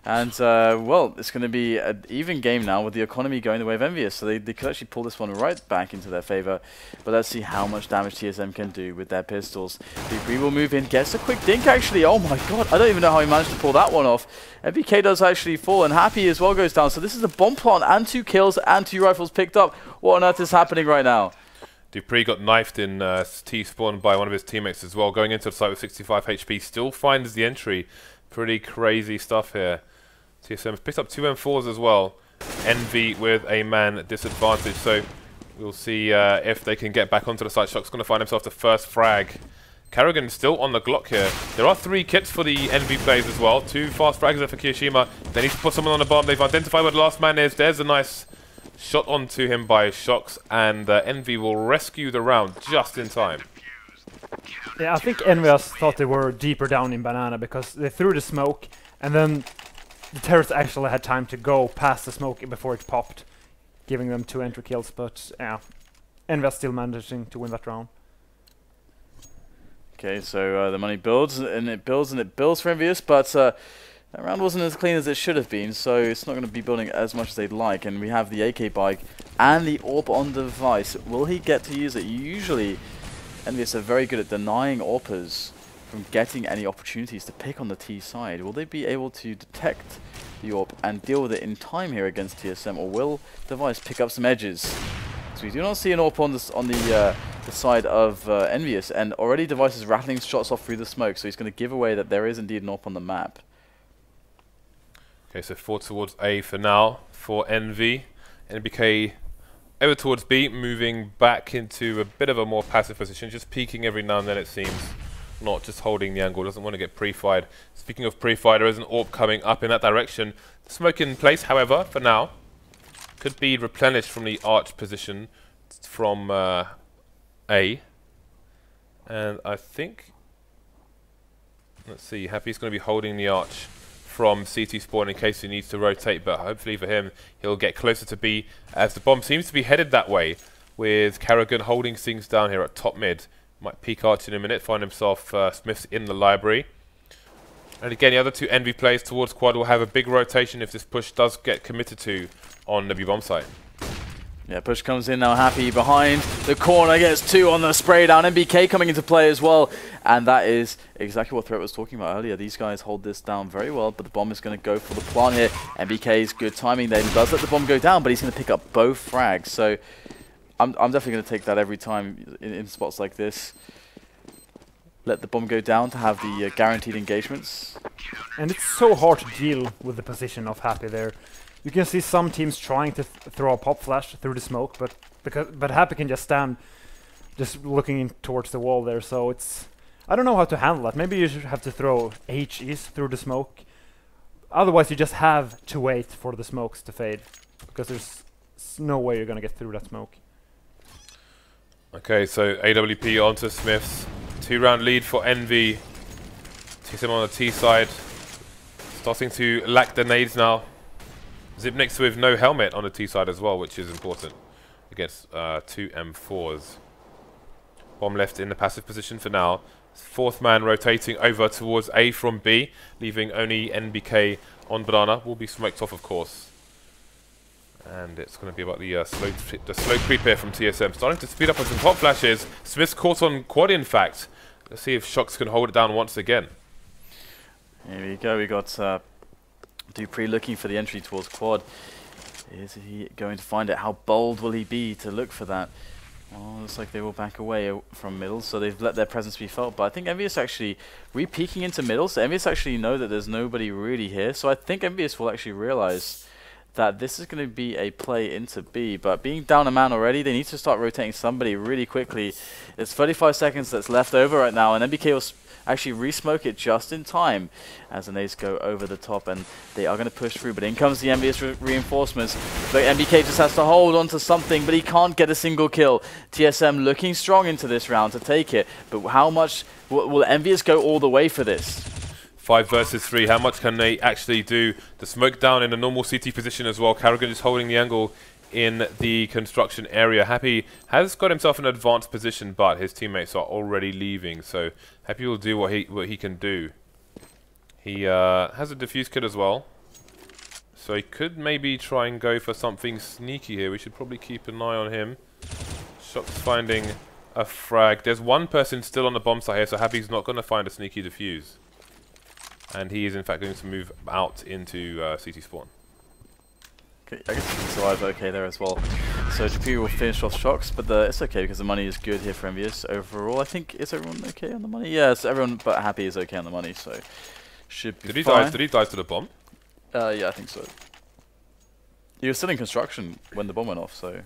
And, well, it's going to be an even game now with the economy going the way of EnVyUs. So they could actually pull this one right back into their favor. But let's see how much damage TSM can do with their pistols. dupreeh will move in, gets a quick dink actually. Oh my god, I don't even know how he managed to pull that one off. NBK does actually fall, and Happy as well goes down. So this is a bomb plant and 2 kills and 2 rifles picked up. What on earth is happening right now? dupreeh got knifed in T-spawn by one of his teammates as well. Going into the site with 65 HP, still finds the entry. Pretty crazy stuff here. TSM picked up 2 M4s as well. Envy with a man disadvantage, so we'll see if they can get back onto the site. Shox going to find himself the first frag. karrigan still on the Glock here. There are 3 kits for the Envy players as well. 2 fast frags there for kioShiMa. They need to put someone on the bomb. They've identified where the last man is. There's a nice shot onto him by Shox, and Envy will rescue the round just in time. Yeah, I think EnVyUs thought they were deeper down in banana because they threw the smoke, and then the terrorists actually had time to go past the smoke before it popped, giving them 2 entry kills. But yeah, EnVyUs still managing to win that round. Okay, so the money builds, and it builds, and it builds for EnVyUs, but that round wasn't as clean as it should have been, so it's not going to be building as much as they'd like. And we have the AK bike and the AWP on the device. Will he get to use it? Usually EnVyUs are very good at denying AWPers from getting any opportunities to pick on the T side. Will they be able to detect the AWP and deal with it in time here against TSM, or will device pick up some edges? So we do not see an AWP on the side of EnVyUs, and already device is rattling shots off through the smoke, so he's going to give away that there is indeed an AWP on the map. Okay, so 4 towards A for now for Envy. NBK over towards B, moving back into a bit of a more passive position, just peeking every now and then it seems. not just holding the angle, doesn't want to get pre-fired. Speaking of pre-fire, there is an AWP coming up in that direction. Smoke in place, however, for now. Could be replenished from the arch position from A. And I think, let's see, Happy's going to be holding the arch from CT spawn in case he needs to rotate, but hopefully for him, he'll get closer to B, as the bomb seems to be headed that way, with karrigan holding things down here at top mid. Might peek arch in a minute, find himself SmithZz in the library. And again, the other two Envy players towards quad will have a big rotation if this push does get committed to on the B-bomb site. Yeah, push comes in now, Happy behind the corner, gets 2 on the spray down. NBK coming into play as well. And that is exactly what Threat was talking about earlier. These guys hold this down very well, but the bomb is going to go for the plant here. NBK's good timing there. He does let the bomb go down, but he's going to pick up both frags. So I'm definitely going to take that every time in spots like this. Let the bomb go down to have the guaranteed engagements. And it's so hard to deal with the position of Happy there. You can see some teams trying to throw a pop flash through the smoke, but Happy can just stand, just looking in towards the wall there. So it's, I don't know how to handle that. Maybe you should have to throw HEs through the smoke. Otherwise, you just have to wait for the smokes to fade, because there's no way you're gonna get through that smoke. Okay, so AWP onto SmithZz. 2-round lead for Envy. TSM on the T side, starting to lack the nades now. Zipnix with no helmet on the T side as well, which is important against 2 M4s. Bomb left in the passive position for now. 4th man rotating over towards A from B, leaving only NBK on banana. Will be smoked off, of course. And it's going to be about the slow creep here from TSM. Starting to speed up on some pop flashes. SmithZz caught on quad, in fact. Let's see if Shox can hold it down once again. Here we go. We got dupreeh looking for the entry towards quad. Is he going to find it? How bold will he be to look for that? Well, looks like they will back away from middle, so they've let their presence be felt. But I think EnVyUs actually re-peeking into middle, so EnVyUs actually know that there's nobody really here. So I think EnVyUs will actually realize that this is going to be a play into B, but being down a man already, they need to start rotating somebody really quickly. There's 35 seconds that's left over right now, and NBK will actually re-smoke it just in time as the nades go over the top, and they are going to push through, but in comes the EnVyUs reinforcements. But NBK just has to hold on to something, but he can't get a single kill. TSM looking strong into this round to take it, but how much will EnVyUs go all the way for this? 5 versus 3. How much can they actually do? The smoke down in a normal CT position as well. karrigan is holding the angle in the construction area. Happy has got himself in an advanced position, but his teammates are already leaving. So Happy will do what he can do. He has a defuse kit as well, so he could maybe try and go for something sneaky here. We should probably keep an eye on him. Shox finding a frag. There's one person still on the bomb site here, so Happy's not going to find a sneaky defuse. And he is in fact going to move out into CT spawn. Okay, I guess he can survive okay there as well. So dupreeh will finish off Shox, but it's okay because the money is good here for EnVyUs overall. I think, is everyone okay on the money? Yes, everyone but Happy is okay on the money, so should be fine. Did he dive to the bomb? Yeah, I think so. He was still in construction when the bomb went off, so...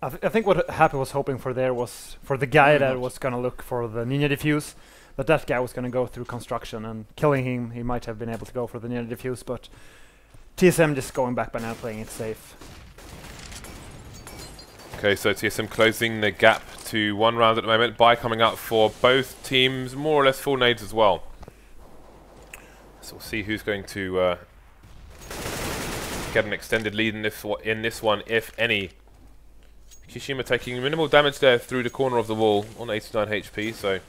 I think what Happy was hoping for there was for the guy that was going to look for the Ninja defuse, that guy was going to go through construction, and killing him, he might have been able to go for the Ninja defuse, but TSM just going back by now, playing it safe. Okay, so TSM closing the gap to 1 round at the moment. Buy coming out for both teams, more or less full nades as well. So we'll see who's going to get an extended lead in this one, if any. kioShiMa taking minimal damage there through the corner of the wall on 89 HP, so a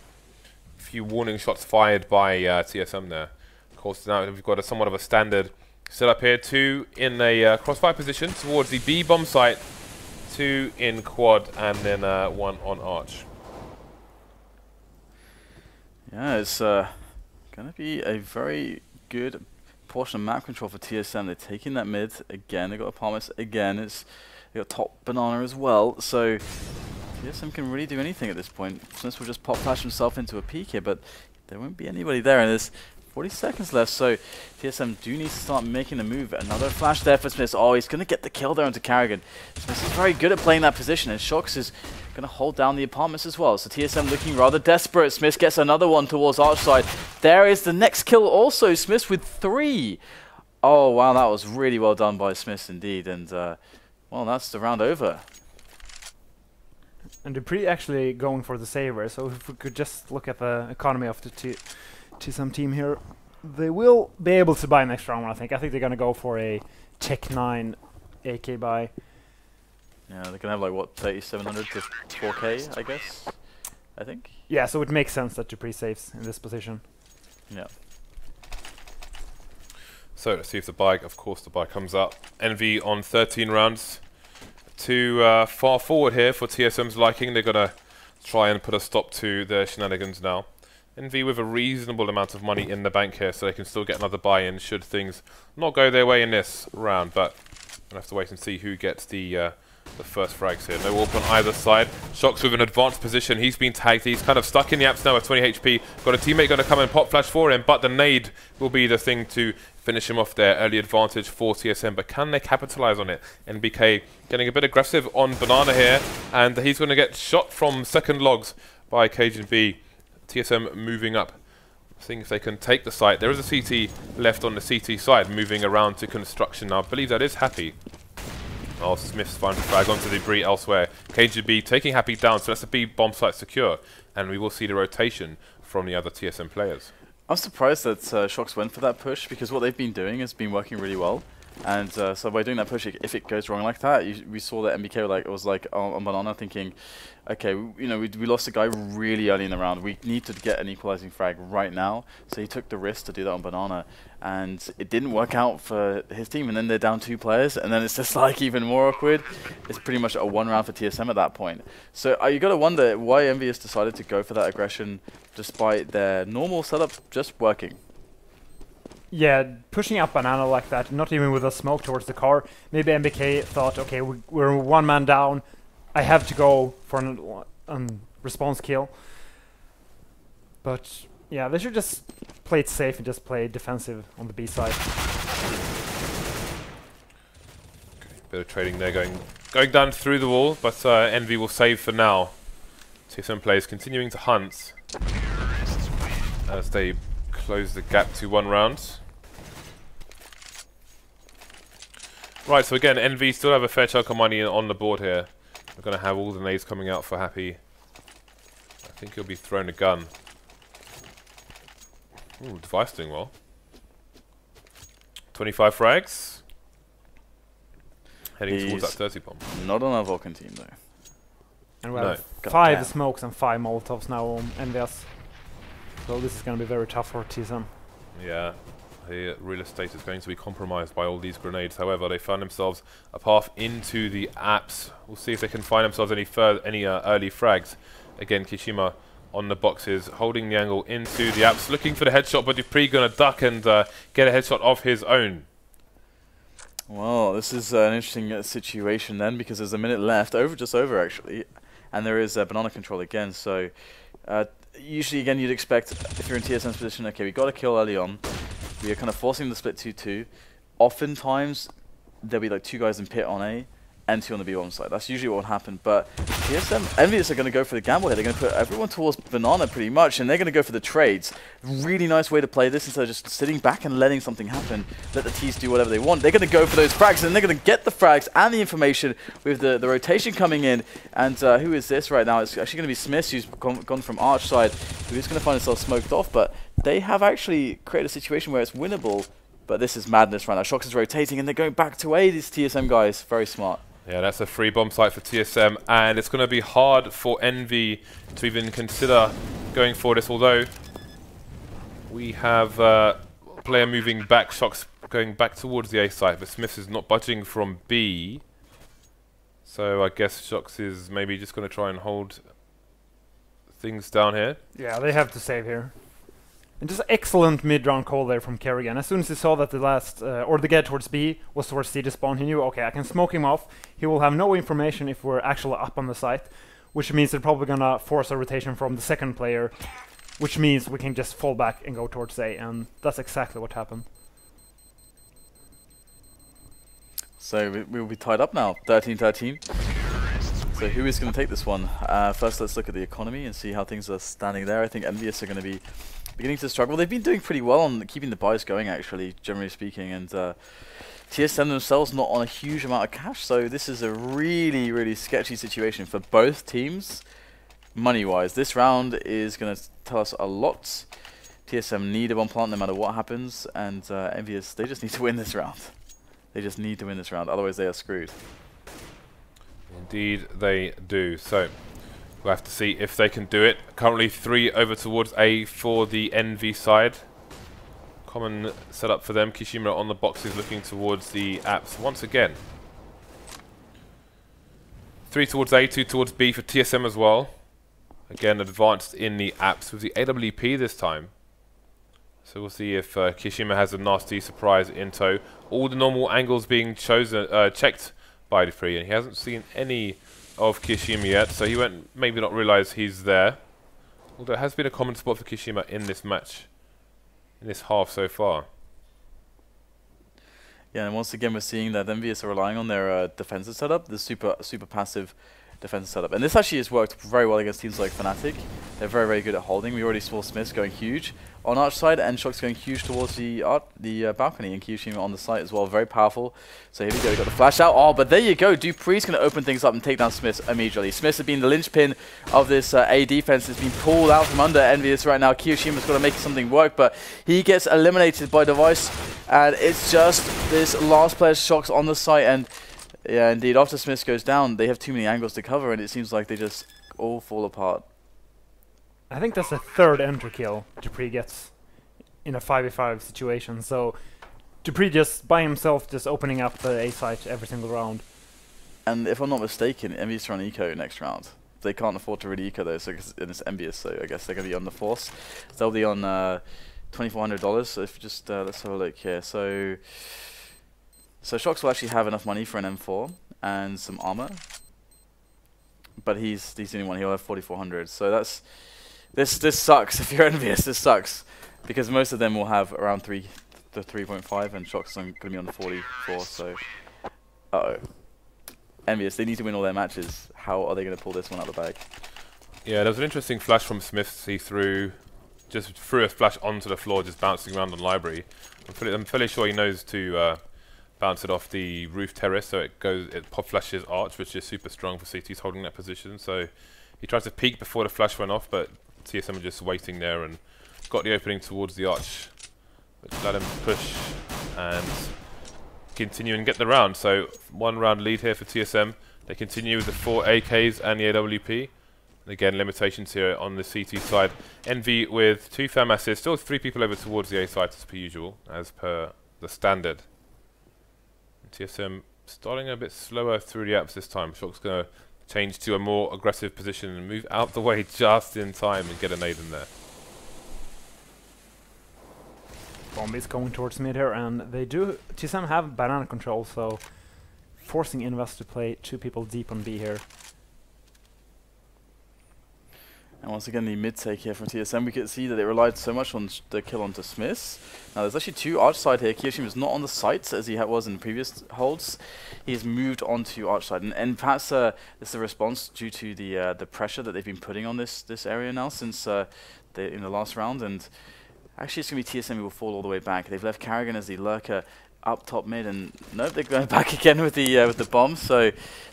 few warning shots fired by TSM there. Of course, now we've got somewhat of a standard set up here. 2 in a crossfire position towards the B bomb site, 2 in quad, and then 1 on arch. Yeah, it's going to be a very good portion of map control for TSM. They're taking that mid again. They've got Pyjamas again. They got top banana as well. So TSM can really do anything at this point. SmithZz will just pop flash himself into a peek here, but there won't be anybody there. And there's 40 seconds left, so TSM do need to start making a move. Another flash there for SmithZz. Oh, he's going to get the kill there onto karrigan. SmithZz is very good at playing that position, and Shox is going to hold down the apartments as well. So TSM looking rather desperate. SmithZz gets another one towards Arch side. There is the next kill also. SmithZz with 3. Oh, wow, that was really well done by SmithZz indeed. And, well, that's the round over. And dupreeh actually going for the saver, so if we could just look at the economy of the TSM team here, they will be able to buy next round, I think. I think they're going to go for a Tech 9 AK buy. Yeah, they can have like, what, 3700 to 4K, I guess? I think? Yeah, so it makes sense that dupreeh saves in this position. Yeah. So let's see if the buy, of course the buy comes up. Envy on 13 rounds. Too far forward here for TSM's liking. They're going to try and put a stop to their shenanigans now. Envy with a reasonable amount of money in the bank here, so they can still get another buy-in should things not go their way in this round. But we'll have to wait and see who gets the first frags here. No AWP on either side. Shox with an advanced position. He's been tagged. He's kind of stuck in the apps now with 20 HP. Got a teammate going to come and pop flash for him, but the nade will be the thing to finish him off there. Early advantage for TSM, but can they capitalize on it? NBK getting a bit aggressive on Banana here, and he's going to get shot from second logs by cajunb. TSM moving up, seeing if they can take the site. There is a CT left on the CT side, moving around to construction now. I believe that is Happy. Oh, SmithZz finds a frag onto the dupreeh elsewhere. cajunb taking Happy down, so that's the B bomb site secure, and we will see the rotation from the other TSM players. I'm surprised that Shox went for that push, because what they've been doing has been working really well. And so by doing that push, if it goes wrong like that, we saw that NBK was like on Banana thinking, okay, you know, we lost a guy really early in the round. We need to get an equalizing frag right now. So he took the risk to do that on Banana, and it didn't work out for his team. And then they're down 2 players, and then it's just like even more awkward. It's pretty much a 1 round for TSM at that point. So you got to wonder why EnVyUs decided to go for that aggression despite their normal setup just working. Yeah, pushing up Banana like that, not even with a smoke towards the car. Maybe NBK thought, okay, we're 1 man down. I have to go for an response kill. But yeah, they should just play it safe and just play defensive on the B side. Okay, bit of trading there going down through the wall, but Envy will save for now. TSM players continuing to hunt as they close the gap to 1 round. Right, so again, Envy still have a fair chunk of money on the board here. We're going to have all the nades coming out for Happy. I think he'll be throwing a gun. Ooh, device doing well. 25 frags. Heading towards that 30 bomb. Not on our Vulcan team though. And we have 5 smokes and 5 molotovs now on EnVyUs. So this is going to be very tough for TSM. Yeah, the real estate is going to be compromised by all these grenades. However, they found themselves a path into the apps. We'll see if they can find themselves any early frags. Again, kioShiMa on the boxes, holding the angle into the apps, looking for the headshot, but dupreeh going to duck and get a headshot of his own. Well, this is an interesting situation then, because there's a minute left, just over actually, and there is banana control again. So usually, again, you'd expect if you're in TSM's position, okay, we got a kill early on. We are kind of forcing the split 2-2. Oftentimes, there'll be like 2 guys in pit on A and 2 on the B bomb side. That's usually what would happen. But TSM, EnVyUs are going to go for the gamble here. They're going to put everyone towards banana pretty much, and they're going to go for the trades. Really nice way to play this instead of just sitting back and letting something happen. Let the T's do whatever they want. They're going to go for those frags, and they're going to get the frags and the information with the rotation coming in. And who is this right now? It's actually going to be SmithZz, who's gone from Arch side, who is going to find himself smoked off. But they have actually created a situation where it's winnable. But this is madness right now. Shox is rotating, and they're going back to A, these TSM guys. Very smart. Yeah, that's a free bomb site for TSM, and it's going to be hard for Envy to even consider going for this, although we have a player moving back, Shox going back towards the A site, but SmithZz is not budging from B. So I guess Shox is maybe just going to try and hold things down here. Yeah, they have to save here. And just excellent mid-round call there from karrigan. As soon as he saw that the last, or the get towards B was towards C to spawn, he knew, okay, I can smoke him off. He will have no information if we're actually up on the site, which means they're probably gonna force a rotation from the second player which means we can just fall back and go towards A, and that's exactly what happened. So we'll be tied up now, 13-13. So who is going to take this one? First, let's look at the economy and see how things are standing there. I think EnVyUs are going to be beginning to struggle. They've been doing pretty well on keeping the buys going, actually, generally speaking, and TSM themselves not on a huge amount of cash. So this is a really, really sketchy situation for both teams, money-wise. This round is going to tell us a lot. TSM need a one plant no matter what happens, and EnVyUs, they just need to win this round. They just need to win this round, otherwise they are screwed. Indeed they do. So we'll have to see if they can do it. Currently 3 over towards A for the NV side. Common setup for them. kioShiMa on the boxes looking towards the apps once again. 3 towards A, 2 towards B for TSM as well. Again advanced in the apps with the AWP this time. So we'll see if kioShiMa has a nasty surprise in tow. All the normal angles being chosen, checked by dupreeh, and he hasn't seen any of kioShiMa yet, so he won't maybe not realise he's there. Although it has been a common spot for kioShiMa in this match, in this half so far. Yeah, and once again we're seeing that EnVyUs are relying on their defensive setup, the super passive defensive setup. And this actually has worked very well against teams like Fnatic. They're very, very good at holding. We already saw SmithZz going huge on arch side, and Shox going huge towards the balcony, and kioShiMa on the site as well. Very powerful. So here we go, we got the flash out. Oh, but there you go. dupreeh's going to open things up and take down SmithZz immediately. SmithZz has been the linchpin of this A defense. It's been pulled out from under EnVyUs right now. kioShiMa's got to make something work, but he gets eliminated by Device, and it's just this last player Shox on the site. And yeah, indeed, after SmithZz goes down, they have too many angles to cover, and it seems like they just all fall apart. I think that's the third enter kill dupreeh gets in a 5v5 situation, so dupreeh just by himself just opening up the A site every single round. And if I'm not mistaken, EnVyUs are on eco next round. They can't afford to really eco though, so it's EnVyUs, so I guess they're going to be on the force. So they'll be on $2,400, so if just, let's have a look here. So Shox will actually have enough money for an M4 and some armor, but he's the only one. He'll have 4,400. So that's this sucks. If you're EnVyUs, this sucks because most of them will have around the 3.5, and Shox is going to be on the 44. So, EnVyUs, they need to win all their matches. How are they going to pull this one out of the bag? Yeah, there was an interesting flash from SmithZz. He threw a flash onto the floor, just bouncing around on library. I'm fairly sure he knows to bounce it off the roof terrace, so it pop flashes arch, which is super strong for CT's holding that position. So he tried to peek before the flash went off, but TSM are just waiting there and got the opening towards the arch, which let him push and continue and get the round. So 1 round lead here for TSM. They continue with the 4 AKs and the AWP. And again, limitations here on the CT side. Envy with 2 FAMASs, still 3 people over towards the A side as per usual, as per the standard. TSM starting a bit slower through the apps this time. Shox going to change to a more aggressive position and move out the way just in time and get a nade in there. Bomb is going towards mid here, and TSM have banana control, so forcing EnVyUs to play 2 people deep on B here. And once again, the mid take here from TSM, we can see that they relied so much on the kill onto SmithZz. Now there's actually 2 arch side here. kioShiMa is not on the sites as he was in previous holds. He's moved on to arch side, and perhaps this is a response due to the pressure that they've been putting on this area now since in the last round. And actually, it's going to be TSM who will fall all the way back. They've left karrigan as the lurker up top mid, and nope, they're going back again with the bomb. So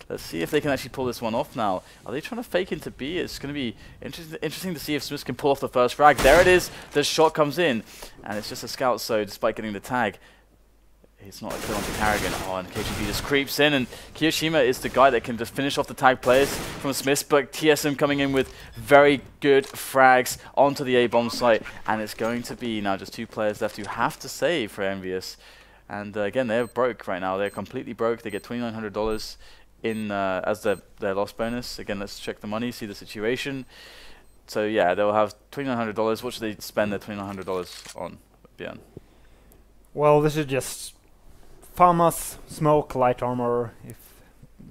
let's see if they can actually pull this one off now. Are they trying to fake into B? It's going to be interesting to see if SmithZz can pull off the first frag. There it is. The shot comes in, and it's just a scout. So despite getting the tag, it's not a kill onto karrigan. Oh, and kajunb just creeps in, and kioShiMa is the guy that can just finish off the tag players from SmithZz, but TSM coming in with very good frags onto the A bomb site, and it's going to be now just 2 players left who have to save for EnVyUs. And again, they're broke right now. They're completely broke. They get $2,900 in as their loss bonus. Again, let's check the money, see the situation. So yeah, they'll have $2,900. What should they spend their $2,900 on, Björn? Well, this is just FAMAS, smoke, light armor, if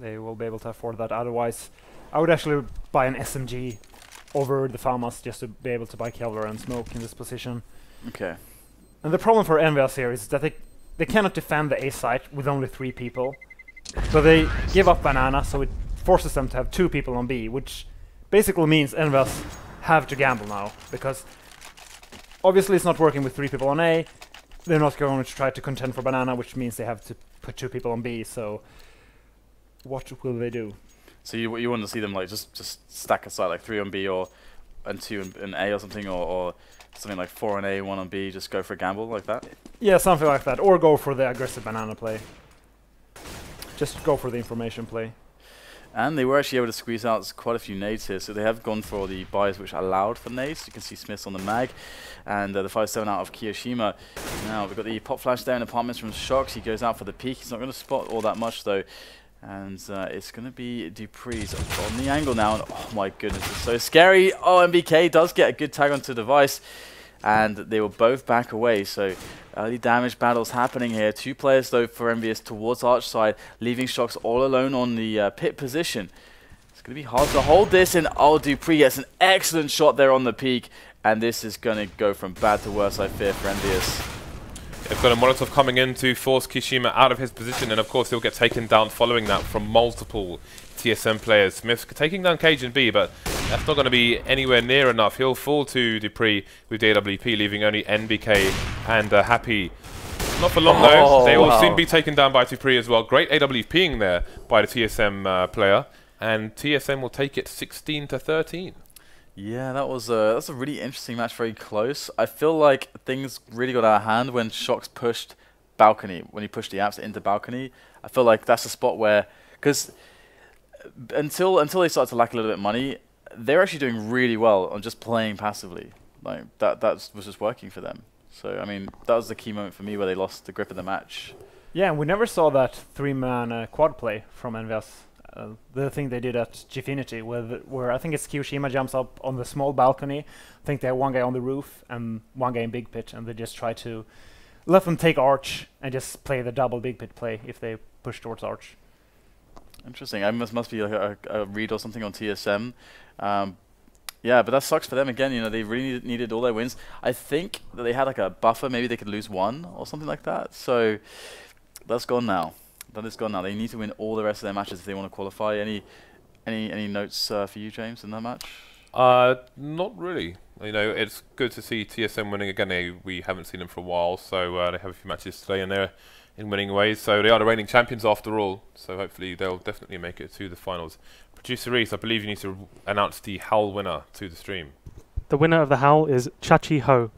they will be able to afford that. Otherwise, I would actually buy an SMG over the Famas just to be able to buy Kevlar and smoke in this position. Okay. And the problem for EnVyUs here is that they cannot defend the A site with only 3 people. So they give up banana, so it forces them to have 2 people on B, which basically means EnVyUs have to gamble now, because obviously it's not working with 3 people on A. They're not going to try to contend for banana, which means they have to put 2 people on B, so what will they do? So you want to see them like just stack aside like 3 on B and 2 in A or something, or something like 4 on A, 1 on B, just go for a gamble like that? Yeah, something like that, or go for the aggressive banana play. Just go for the information play. And they were actually able to squeeze out quite a few nades here, so they have gone for the buys which allowed for nades. You can see SmithZz on the mag, and the 5-7 out of kioShiMa. Now we've got the pop flash there in apartments from Shox. He goes out for the peek. He's not going to spot all that much though, and it's going to be dupreeh's on the angle now. And oh my goodness, it's so scary. Oh, NBK does get a good tag onto the device, and they will both back away. So early damage battles happening here. 2 players though for EnVyUs towards arch side, leaving Shox all alone on the pit position. It's going to be hard to hold this, and oh, dupreeh gets an excellent shot there on the peak, and this is going to go from bad to worse, I fear, for EnVyUs. They've got a Molotov coming in to force kioShiMa out of his position, and of course he'll get taken down following that from multiple TSM players. SmithZz taking down cajunb, but that's not going to be anywhere near enough. He'll fall to dupreeh with the AWP, leaving only NBK and Happy. Not for long though. They will soon be taken down by dupreeh as well. Great AWPing there by the TSM player, and TSM will take it 16-13. Yeah, that's a really interesting match, very close. I feel like things really got out of hand when Shox pushed balcony, when he pushed the apps into balcony. I feel like that's a spot where, because until they start to lack a little bit of money, they're actually doing really well on just playing passively. Like that was just working for them. So I mean, that was the key moment for me where they lost the grip of the match. Yeah, and we never saw that 3-man quad play from EnVyUs. The thing they did at Gfinity, where I think it's kioShiMa jumps up on the small balcony. I think they have 1 guy on the roof and 1 guy in big pit, and they just try to let them take arch and just play the double big pit play if they push towards arch. Interesting. I must be like a read or something on TSM. Yeah, but that sucks for them again. You know, they really needed all their wins. I think that they had like a buffer. Maybe they could lose 1 or something like that. So that's gone now. That is gone now. They need to win all the rest of their matches if they want to qualify. Any notes for you, James, in that match? Not really. You know, it's good to see TSM winning again. We haven't seen them for a while, so they have a few matches today, and they're in winning ways. So they are the reigning champions after all. So hopefully they'll definitely make it to the finals. Producer Reedtz, I believe you need to announce the Howl winner to the stream. The winner of the Howl is Chachi Ho.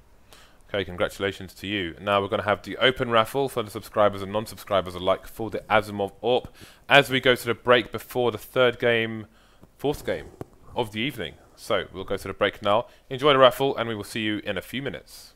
Okay, congratulations to you. Now we're going to have the open raffle for the subscribers and non-subscribers alike for the Asimov AWP as we go to the break before the fourth game of the evening. So we'll go to the break now. Enjoy the raffle, and we will see you in a few minutes.